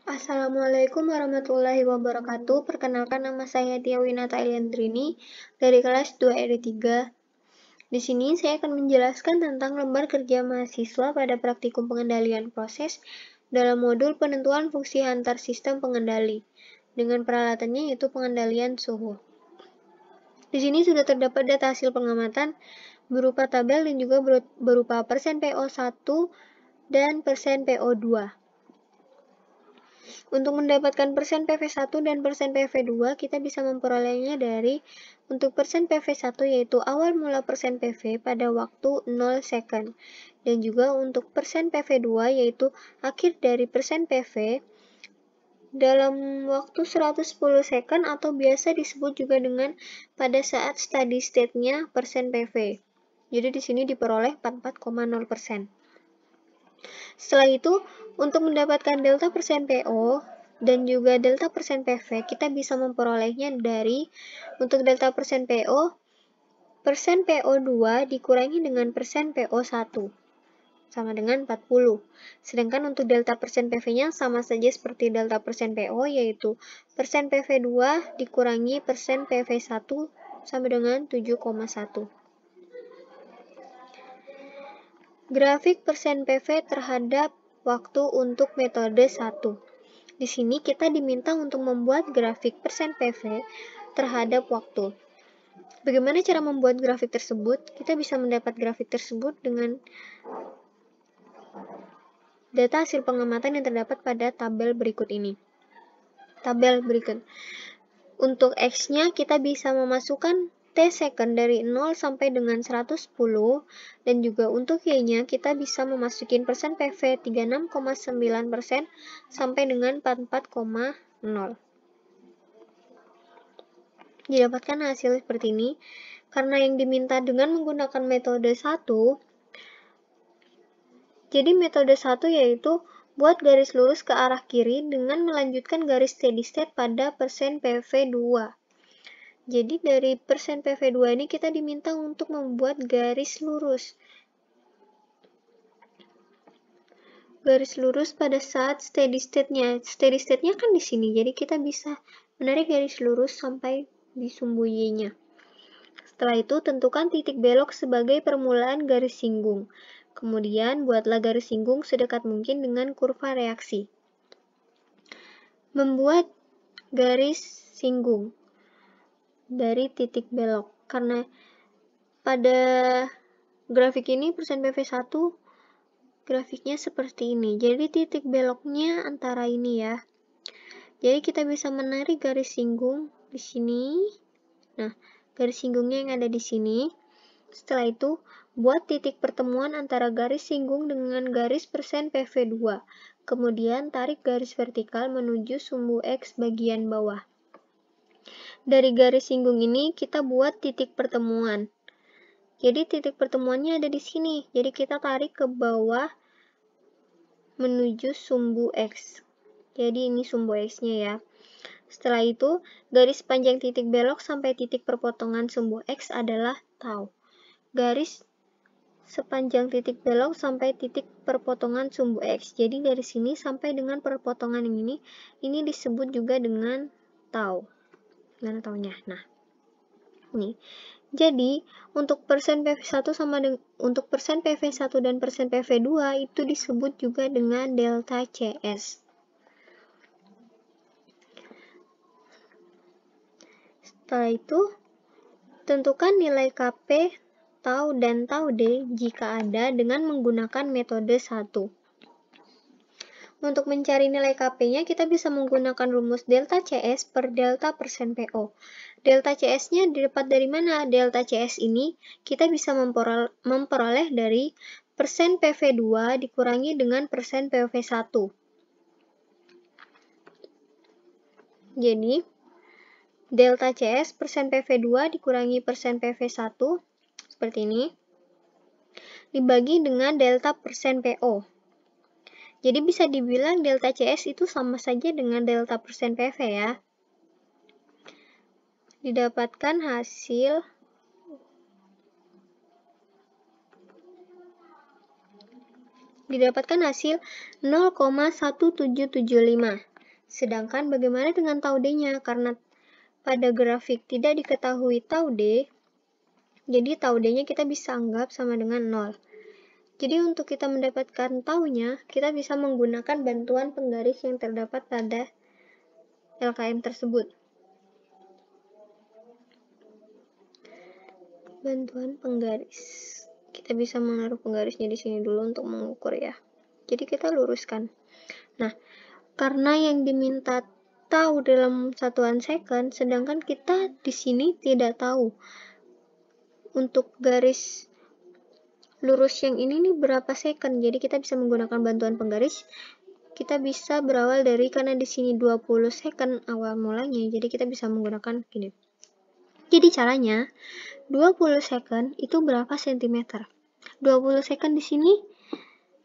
Assalamualaikum warahmatullahi wabarakatuh. Perkenalkan, nama saya Tia Winata Eliandrini dari kelas 2 RD3. Di sini saya akan menjelaskan tentang lembar kerja mahasiswa pada praktikum pengendalian proses dalam modul penentuan fungsi antar sistem pengendali dengan peralatannya yaitu pengendalian suhu. Di sini sudah terdapat data hasil pengamatan berupa tabel dan juga berupa persen PO1 dan persen PO2. Untuk mendapatkan persen PV1 dan persen PV2, kita bisa memperolehnya dari untuk persen PV1 yaitu awal mula persen PV pada waktu 0 second. Dan juga untuk persen PV2 yaitu akhir dari persen PV dalam waktu 110 second atau biasa disebut juga dengan pada saat steady state-nya persen PV. Jadi di sini diperoleh 44,0%. Setelah itu, untuk mendapatkan delta persen PO dan juga delta persen PV, kita bisa memperolehnya dari untuk delta persen PO, persen PO2 dikurangi dengan persen PO1, sama dengan 40. Sedangkan untuk delta persen PV-nya sama saja seperti delta persen PO, yaitu persen PV2 dikurangi persen PV1 sama dengan 7,1. Grafik persen PV terhadap waktu untuk metode 1. Di sini kita diminta untuk membuat grafik persen PV terhadap waktu. Bagaimana cara membuat grafik tersebut? Kita bisa mendapat grafik tersebut dengan data hasil pengamatan yang terdapat pada tabel berikut ini. Tabel berikut. Untuk X-nya kita bisa memasukkan T second dari 0 sampai dengan 110, dan juga untuk Y-nya kita bisa memasukin persen PV 36,9% sampai dengan 44,0. Didapatkan hasil seperti ini karena yang diminta dengan menggunakan metode 1. Jadi metode 1 yaitu buat garis lurus ke arah kiri dengan melanjutkan garis steady state pada persen PV2. Jadi dari persen PV2 ini kita diminta untuk membuat garis lurus. Garis lurus pada saat steady state-nya. Steady state-nya kan di sini, jadi kita bisa menarik garis lurus sampai di sumbu Y-nya. Setelah itu, tentukan titik belok sebagai permulaan garis singgung. Kemudian, buatlah garis singgung sedekat mungkin dengan kurva reaksi. Membuat garis singgung dari titik belok. Karena pada grafik ini persen PV1 grafiknya seperti ini. Jadi titik beloknya antara ini ya. Jadi kita bisa menarik garis singgung di sini. Nah, garis singgungnya yang ada di sini. Setelah itu, buat titik pertemuan antara garis singgung dengan garis persen PV2. Kemudian tarik garis vertikal menuju sumbu X bagian bawah. Dari garis singgung ini kita buat titik pertemuan. Jadi titik pertemuannya ada di sini. Jadi kita tarik ke bawah menuju sumbu X. Jadi ini sumbu X-nya ya. Setelah itu, garis panjang titik belok sampai titik perpotongan sumbu X adalah tau. Garis sepanjang titik belok sampai titik perpotongan sumbu X. Jadi dari sini sampai dengan perpotongan ini disebut juga dengan tau. Mana taunya? Nah, ini. Jadi, untuk persen PV1 untuk persen PV1 dan persen PV2 itu disebut juga dengan delta CS. Setelah itu, tentukan nilai KP, tau, dan tau D jika ada dengan menggunakan metode 1. Untuk mencari nilai KP-nya, kita bisa menggunakan rumus delta CS per delta persen PO. Delta CS-nya didapat dari mana? Delta CS ini kita bisa memperoleh dari persen PV2 dikurangi dengan persen PV1. Jadi, delta CS persen PV2 dikurangi persen PV1, seperti ini, dibagi dengan delta persen PO. Jadi bisa dibilang delta CS itu sama saja dengan delta persen PV ya. Didapatkan hasil 0,1775. Sedangkan bagaimana dengan tau D-nya? Karena pada grafik tidak diketahui tau D, jadi tau D-nya kita bisa anggap sama dengan 0. Jadi untuk kita mendapatkan taunya, kita bisa menggunakan bantuan penggaris yang terdapat pada LKM tersebut. Bantuan penggaris. Kita bisa menaruh penggarisnya di sini dulu untuk mengukur ya. Jadi kita luruskan. Nah, karena yang diminta tahu dalam satuan second, sedangkan kita di sini tidak tahu untuk garis lurus yang ini nih berapa second. Jadi kita bisa menggunakan bantuan penggaris. Kita bisa berawal dari, karena di sini 20 second awal mulanya, jadi kita bisa menggunakan gini. Jadi caranya 20 second itu berapa sentimeter? 20 second di sini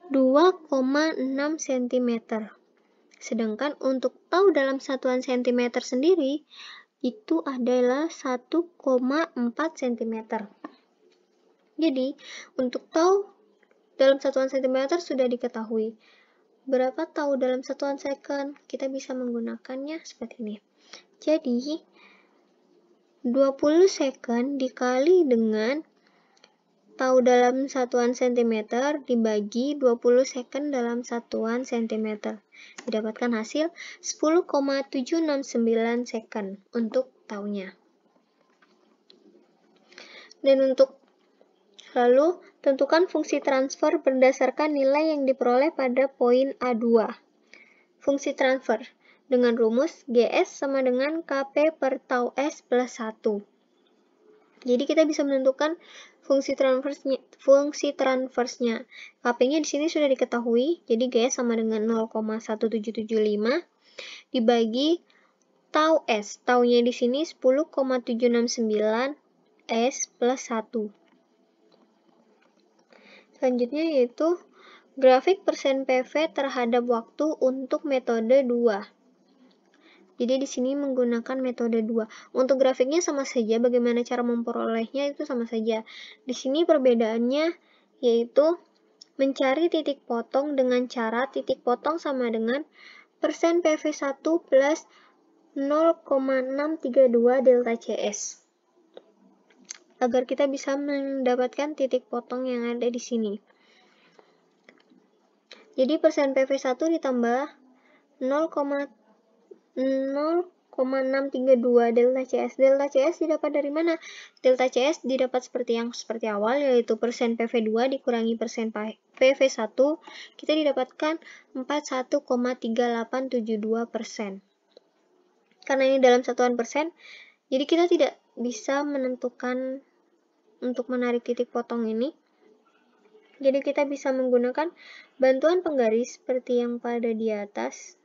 2,6 cm. Sedangkan untuk tahu dalam satuan cm sendiri itu adalah 1,4 cm. Jadi, untuk tahu dalam satuan cm sudah diketahui. Berapa tahu dalam satuan second? Kita bisa menggunakannya seperti ini. Jadi, 20 second dikali dengan tahu dalam satuan cm dibagi 20 second dalam satuan cm. Didapatkan hasil 10,769 second untuk taunya. Dan untuk lalu, tentukan fungsi transfer berdasarkan nilai yang diperoleh pada poin A2. Fungsi transfer dengan rumus GS sama dengan KP per tau S plus 1. Jadi kita bisa menentukan fungsi transversnya. KP-nya di sini sudah diketahui, jadi GS sama dengan 0,1775 dibagi tau S. Taunya di sini 10,769 S plus 1. Selanjutnya yaitu grafik persen PV terhadap waktu untuk metode 2. Jadi di sini menggunakan metode 2. Untuk grafiknya sama saja, bagaimana cara memperolehnya itu sama saja. Di sini perbedaannya yaitu mencari titik potong dengan cara titik potong sama dengan persen PV1 plus 0,632 delta CS. Agar kita bisa mendapatkan titik potong yang ada di sini. Jadi persen PV1 ditambah 0,632 delta CS. Delta CS didapat dari mana? Delta CS didapat seperti awal, yaitu persen PV2 dikurangi persen PV1. Kita didapatkan 41,3872%. Karena ini dalam satuan persen, jadi kita tidak bisa menentukan untuk menarik titik potong ini. Jadi kita bisa menggunakan bantuan penggaris seperti yang pada di atas.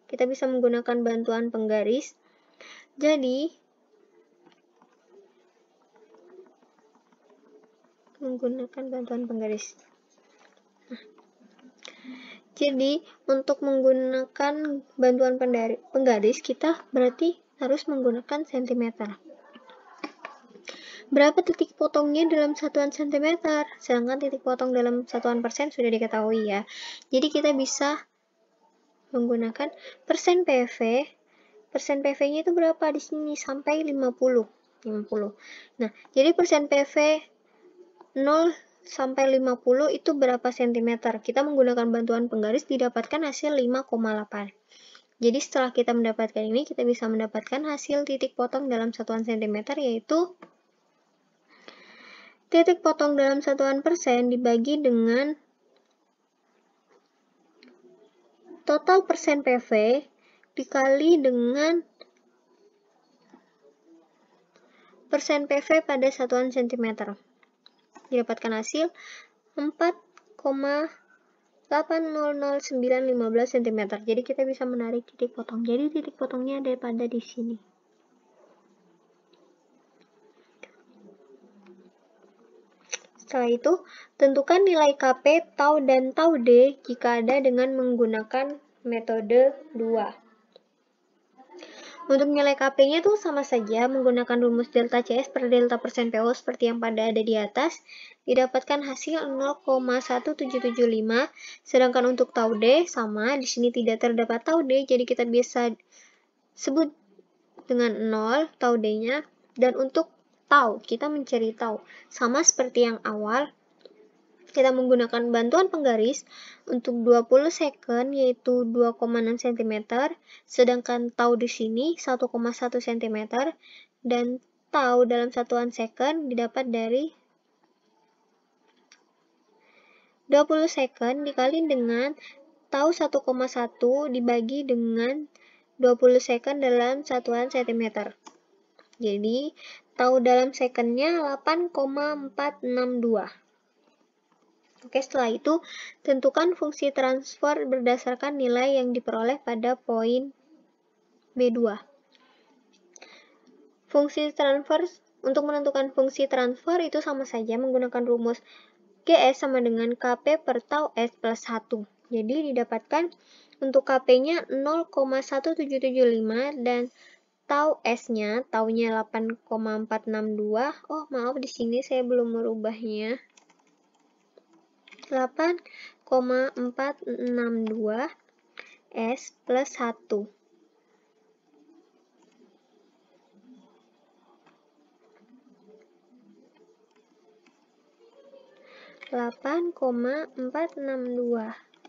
Kita bisa menggunakan bantuan penggaris. Jadi, menggunakan bantuan penggaris. Jadi, untuk menggunakan bantuan penggaris, kita berarti harus menggunakan sentimeter. Berapa titik potongnya dalam satuan cm? Sedangkan titik potong dalam satuan persen sudah diketahui ya. Jadi kita bisa menggunakan persen PV. Persen PV-nya itu berapa di sini? Sampai 50. Nah, jadi persen PV 0 sampai 50 itu berapa sentimeter? Kita menggunakan bantuan penggaris didapatkan hasil 5,8. Jadi setelah kita mendapatkan ini, kita bisa mendapatkan hasil titik potong dalam satuan cm, yaitu titik potong dalam satuan persen dibagi dengan total persen PV dikali dengan persen PV pada satuan cm. Didapatkan hasil 4,800915 cm. Jadi kita bisa menarik titik potong. Jadi titik potongnya ada pada di sini. Setelah itu, tentukan nilai KP, tau, dan tau D jika ada dengan menggunakan metode 2. Untuk nilai KP-nya tuh sama saja menggunakan rumus delta CS per delta persen PO seperti yang pada ada di atas. Didapatkan hasil 0,1775. Sedangkan untuk tau D sama, di sini tidak terdapat tau D, jadi kita bisa sebut dengan 0 tau D-nya. Dan untuk tau, kita mencari tau. Sama seperti yang awal, kita menggunakan bantuan penggaris untuk 20 second yaitu 2,6 cm, sedangkan tau di sini 1,1 cm, dan tau dalam satuan second didapat dari 20 second dikali dengan tau 1,1 dibagi dengan 20 second dalam satuan cm. Jadi, tau dalam secondnya 8,462. Oke, setelah itu, tentukan fungsi transfer berdasarkan nilai yang diperoleh pada poin B2. Fungsi transfer, untuk menentukan fungsi transfer itu sama saja menggunakan rumus GS sama dengan KP per tau S plus 1. Jadi, didapatkan untuk KP-nya 0,1775 dan tau S-nya, taunya 8,462. Oh, maaf, di sini saya belum merubahnya. 8,462 S plus 1.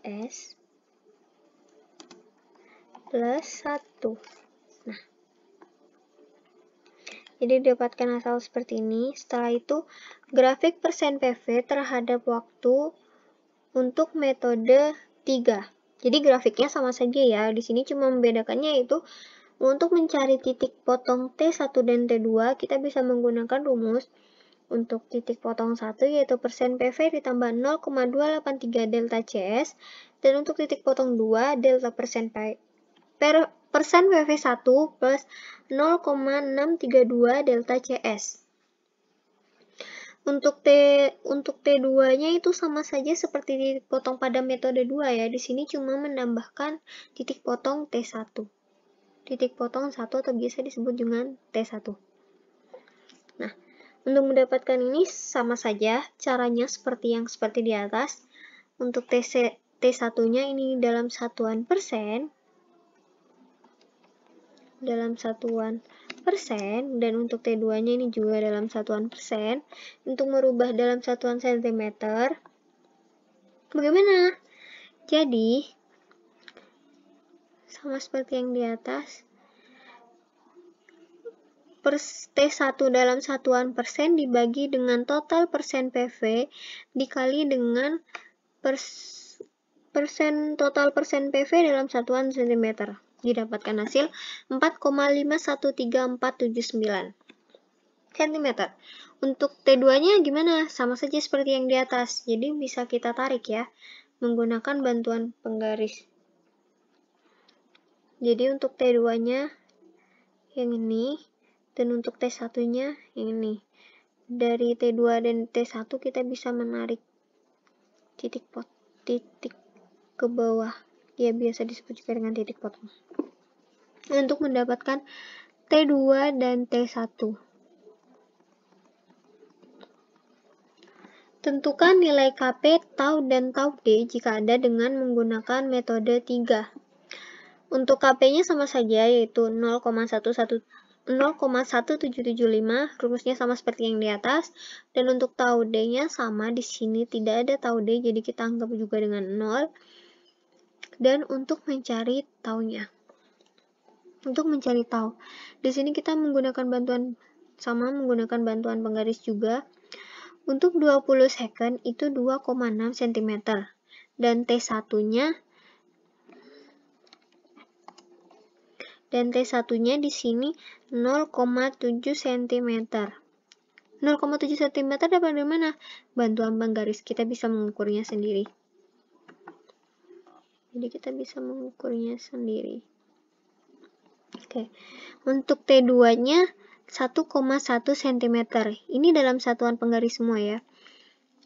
S plus 1. Nah, jadi didapatkan hasil seperti ini. Setelah itu, grafik persen PV terhadap waktu untuk metode 3. Jadi grafiknya sama saja ya. Di sini cuma membedakannya yaitu untuk mencari titik potong T1 dan T2, kita bisa menggunakan rumus untuk titik potong 1 yaitu persen PV ditambah 0,283 delta CS, dan untuk titik potong 2 delta persen PV1 plus 0,632 delta CS. Untuk T2-nya itu sama saja seperti titik potong pada metode 2 ya. Di sini cuma menambahkan titik potong T1. Titik potong 1 atau biasa disebut dengan T1. Nah, untuk mendapatkan ini sama saja caranya seperti di atas. Untuk T1-nya ini dalam satuan persen. Dan untuk T2-nya ini juga dalam satuan persen. Untuk merubah dalam satuan sentimeter, bagaimana? Jadi, sama seperti yang di atas, T1 dalam satuan persen dibagi dengan total persen PV dikali dengan total persen PV dalam satuan sentimeter. Didapatkan hasil 4,513479 cm. Untuk T2-nya gimana? Sama saja seperti yang di atas. Jadi bisa kita tarik ya, menggunakan bantuan penggaris. Jadi untuk T2-nya yang ini, dan untuk T1-nya yang ini. Dari T2 dan T1 kita bisa menarik titik ke bawah. Ya, biasa disebut juga dengan titik potong. Untuk mendapatkan T2 dan T1. Tentukan nilai KP, tau, dan tau D jika ada dengan menggunakan metode 3. Untuk KP-nya sama saja, yaitu 0,1775, rumusnya sama seperti yang di atas. Dan untuk tau D-nya sama, di sini tidak ada tau D, jadi kita anggap juga dengan 0. Dan untuk mencari taunya. Untuk mencari tau, di sini kita menggunakan bantuan penggaris juga. Untuk 20 second itu 2,6 cm. Dan T1-nya di sini 0,7 cm. 0,7 cm dapat dari mana? Bantuan penggaris, kita bisa mengukurnya sendiri. Jadi kita bisa mengukurnya sendiri. Oke. Untuk T2-nya 1,1 cm. Ini dalam satuan penggaris semua ya.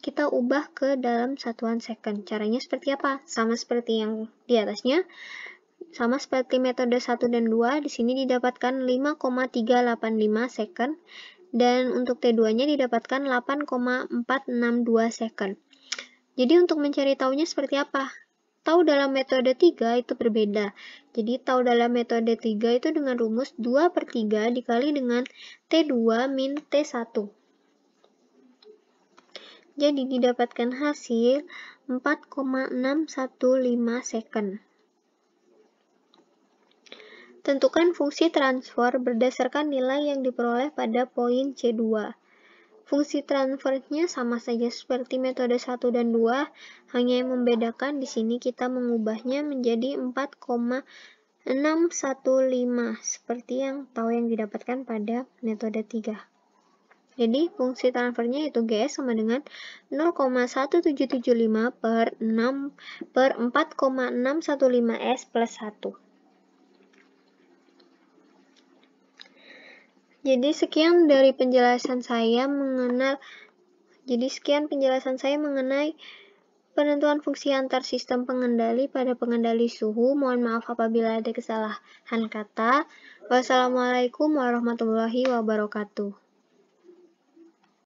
Kita ubah ke dalam satuan second. Caranya seperti apa? Sama seperti yang di atasnya. sama seperti metode 1 dan 2, di sini didapatkan 5,385 second, dan untuk T2-nya didapatkan 8,462 second. Jadi untuk mencari taunya seperti apa? Tau dalam metode 3 itu berbeda. Jadi tau dalam metode 3 itu dengan rumus 2/3 dikali dengan T2 min T1. Jadi didapatkan hasil 4,615 second. Tentukan fungsi transfer berdasarkan nilai yang diperoleh pada poin C2. Fungsi transfernya sama saja seperti metode 1 dan 2, hanya yang membedakan di sini kita mengubahnya menjadi 4,615 seperti yang tahu yang didapatkan pada metode 3. Jadi fungsi transfernya itu GS sama dengan 0,1775 per 4,615 plus 1. Jadi sekian penjelasan saya mengenai penentuan fungsi antar sistem pengendali pada pengendali suhu. Mohon maaf apabila ada kesalahan kata. Wassalamualaikum warahmatullahi wabarakatuh.